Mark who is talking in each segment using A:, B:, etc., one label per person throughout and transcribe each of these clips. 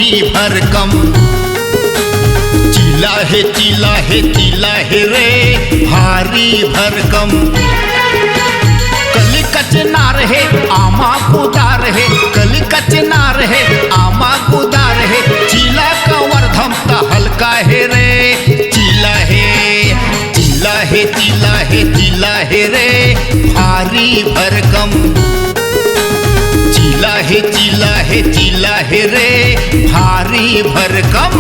A: भारी भरकम। चिला है रे भारी भरकम। कली कचनार है आमा कुदार है, कली कचनार है आमा कुदार है। चिला का वर्धम ता हल्का है रे, चिला है रे भारी भरकम। चिला है रे भारी भरकम।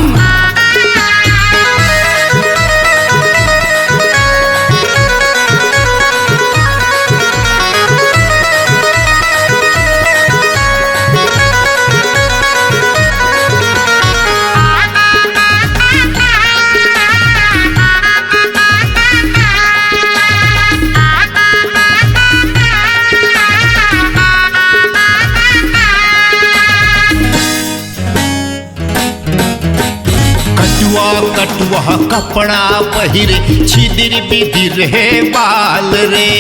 A: कटुआ कपड़ा पहिरे छिदिर बिदिर है बाल रे।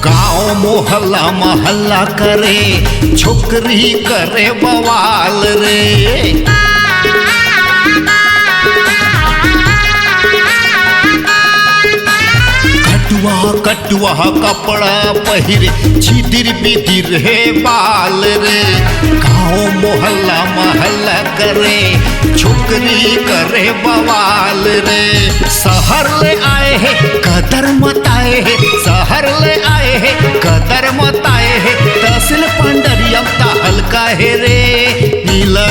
A: गाँव मोहल्ला करे छोकरी करे बवाल रे। कटुआ कपड़ा पहिरे छिदिर बिदिर है बाल रे। गाँव मोहल्ला करे छोकरी करे बवाल रे। शहर ले आए हैं कदर मताए है, शहर ले आए हैं कदर मताए है। तहसील पंडरियम ता हल्का है रे, चिला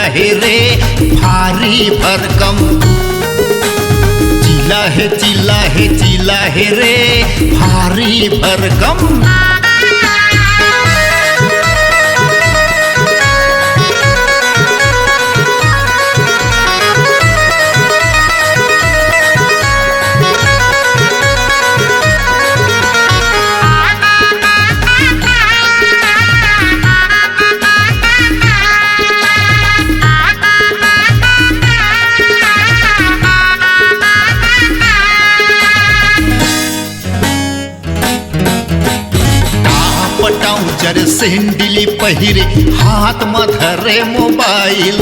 A: है रे भारी भरकम। चिला है रे भारी भरकम। जर सेंडिली पहिरे हाथ में धरे मोबाइल।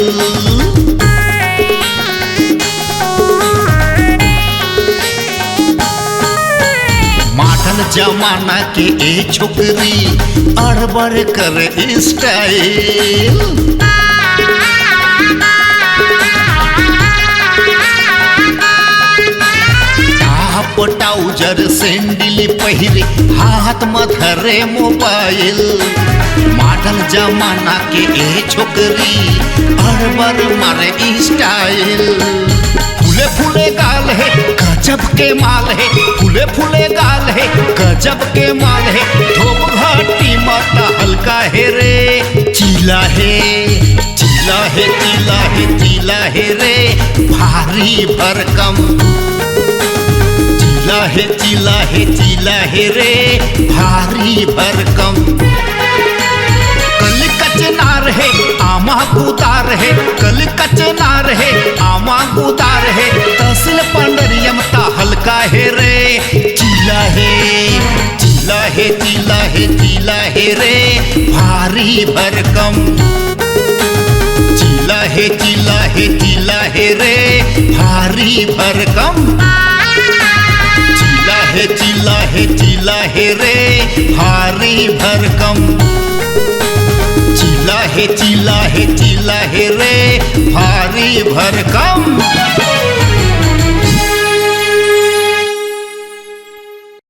A: मॉडल जमाना के ए छोकरी अड़बड़ करे स्टाइल। टाउजर सेंडिली पहिरे हाथ में धरे मोबाइल। मॉडल जमाना के ए छोकरी अड़बड़ मारे स्टाइल। फूले गाल है गजब के माल है, फूले गाल है गजब के माल है। धोप घाटी माता हल्का है रे, चिला है रे भारी भरकम। चिला है रे भारी भरकम। कली कचनार है आमा कुदार है, कली कचनार है आमा कुदार है। तहसील पंडरियम ता हल्का है रे, चिला है रे भारी भरकम। चिला है रे भारी भरकम। चिला है रे भारी भरकम। चिला है रे भारी भरकम।